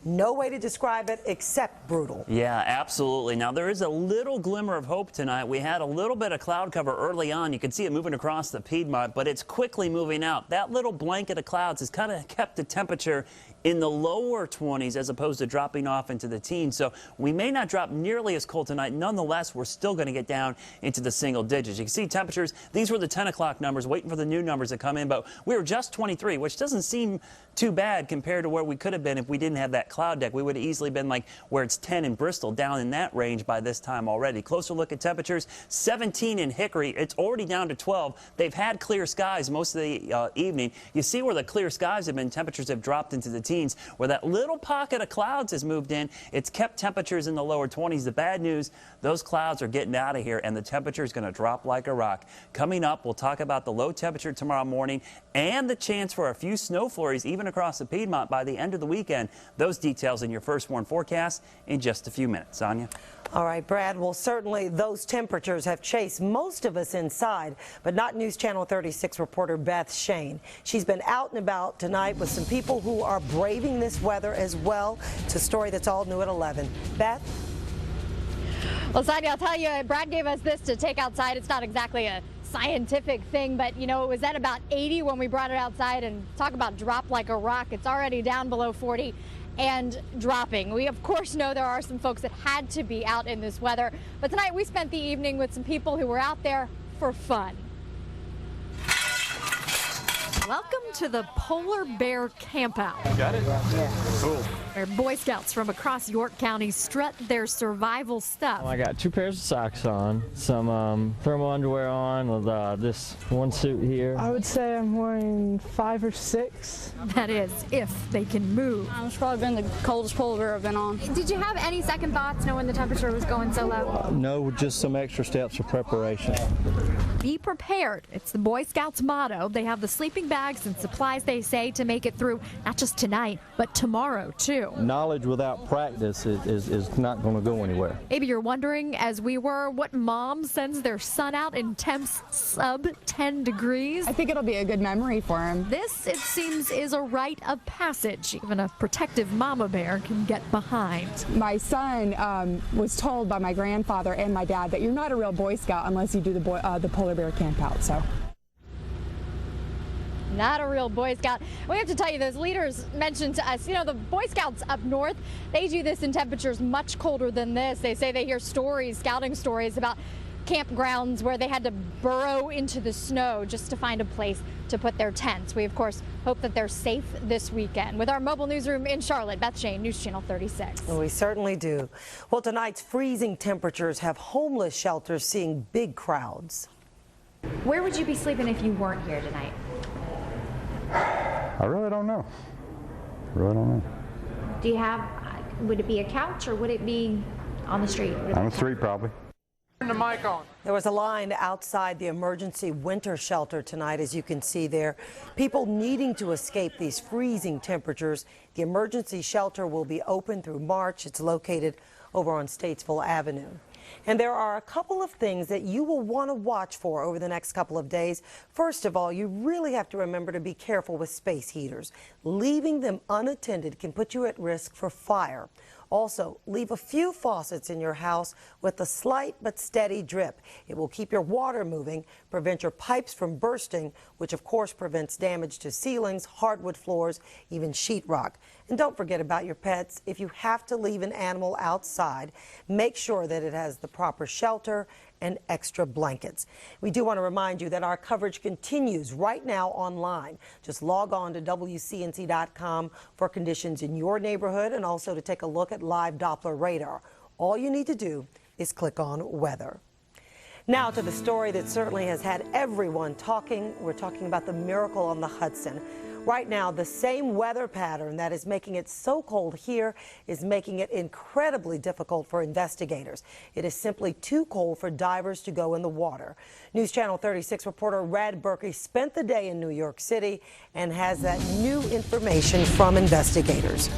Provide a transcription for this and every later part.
No way to describe it except brutal. Yeah, absolutely. Now, there is a little glimmer of hope tonight. We had a little bit of cloud cover early on. You can see it moving across the Piedmont, but it's quickly moving out. That little blanket of clouds has kind of kept the temperature in the lower 20s as opposed to dropping off into the teens. So we may not drop nearly as cold tonight. Nonetheless, we're still going to get down into the single digits. You can see temperatures. These were the 10 o'clock numbers, waiting for the new numbers to come in, but we were just 23, which doesn't seem too bad compared to where we could have been if we didn't have that cloud deck. We would have easily been like where it's 10 in Bristol, down in that range by this time already. Closer look at temperatures, 17 in Hickory. It's already down to 12. They've had clear skies most of the evening. You see where the clear skies have been, temperatures have dropped into the teens. Where that little pocket of clouds has moved in, it's kept temperatures in the lower 20s. The bad news, those clouds are getting out of here and the temperature is going to drop like a rock. Coming up, we'll talk about the low temperature tomorrow morning and the chance for a few snow flurries even across the Piedmont by the end of the weekend. Those details in your First Warn forecast in just a few minutes. Anya? All right, Brad. Well, certainly those temperatures have chased most of us inside, but not News Channel 36 reporter Beth Shane. She's been out and about tonight with some people who are braving this weather as well. It's a story that's all new at 11. Beth? Well, Sonia, I'll tell you, Brad gave us this to take outside. It's not exactly a scientific thing, but you know, it was at about 80 when we brought it outside, and talk about drop like a rock. It's already down below 40 and dropping. We of course know there are some folks that had to be out in this weather, but tonight we spent the evening with some people who were out there for fun. Welcome to the Polar Bear Campout. Got it? Yeah. Cool. Where Boy Scouts from across York County strut their survival stuff. I got 2 pairs of socks on, some thermal underwear on, with this one suit here. I would say I'm wearing 5 or 6. That is, if they can move. It's probably been the coldest polar bear I've been on. Did you have any second thoughts knowing the temperature was going so low? No, just some extra steps of preparation. Be prepared. It's the Boy Scouts motto. They have the sleeping bags and supplies, they say, to make it through not just tonight, but tomorrow too. Knowledge without practice is not going to go anywhere. Maybe you're wondering, as we were, what mom sends their son out in temps sub 10 degrees. I think it'll be a good memory for him. This, it seems, is a rite of passage. Even a protective mama bear can get behind. My son was told by my grandfather and my dad that you're not a real Boy Scout unless you do the polar bear camp out. So. Not a real Boy Scout. We have to tell you, those leaders mentioned to us, you know, the Boy Scouts up north, they do this in temperatures much colder than this. They say they hear stories, scouting stories about campgrounds where they had to burrow into the snow just to find a place to put their tents. We, of course, hope that they're safe this weekend. With our mobile newsroom in Charlotte, Beth Shane, News Channel 36. Well, we certainly do. Well, tonight's freezing temperatures have homeless shelters seeing big crowds. Where would you be sleeping if you weren't here tonight? I really don't know. Do you have, would it be a couch or would it be on the street? On the street, probably. Turn the mic on. There was a line outside the emergency winter shelter tonight, as you can see there. People needing to escape these freezing temperatures. The emergency shelter will be open through March. It's located over on Statesville Avenue. And there are a couple of things that you will want to watch for over the next couple of days. First of all, you really have to remember to be careful with space heaters. Leaving them unattended can put you at risk for fire. Also, leave a few faucets in your house with a slight but steady drip. It will keep your water moving, prevent your pipes from bursting, which of course prevents damage to ceilings, hardwood floors, even sheetrock. And don't forget about your pets. If you have to leave an animal outside, make sure that it has the proper shelter and extra blankets. We do want to remind you that our coverage continues right now online. Just log on to WCNC.com for conditions in your neighborhood and also to take a look at live Doppler radar. All you need to do is click on weather. Now to the story that certainly has had everyone talking. We're talking about the miracle on the Hudson. Right now, the same weather pattern that is making it so cold here is making it incredibly difficult for investigators. It is simply too cold for divers to go in the water. News Channel 36 reporter Rad Berkey spent the day in New York City and has that new information from investigators.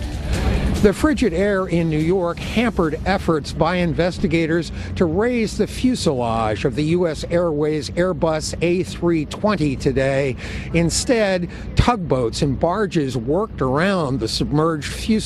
The frigid air in New York hampered efforts by investigators to raise the fuselage of the U.S. Airways Airbus A320 today. Instead, tugboats and barges worked around the submerged fuselage.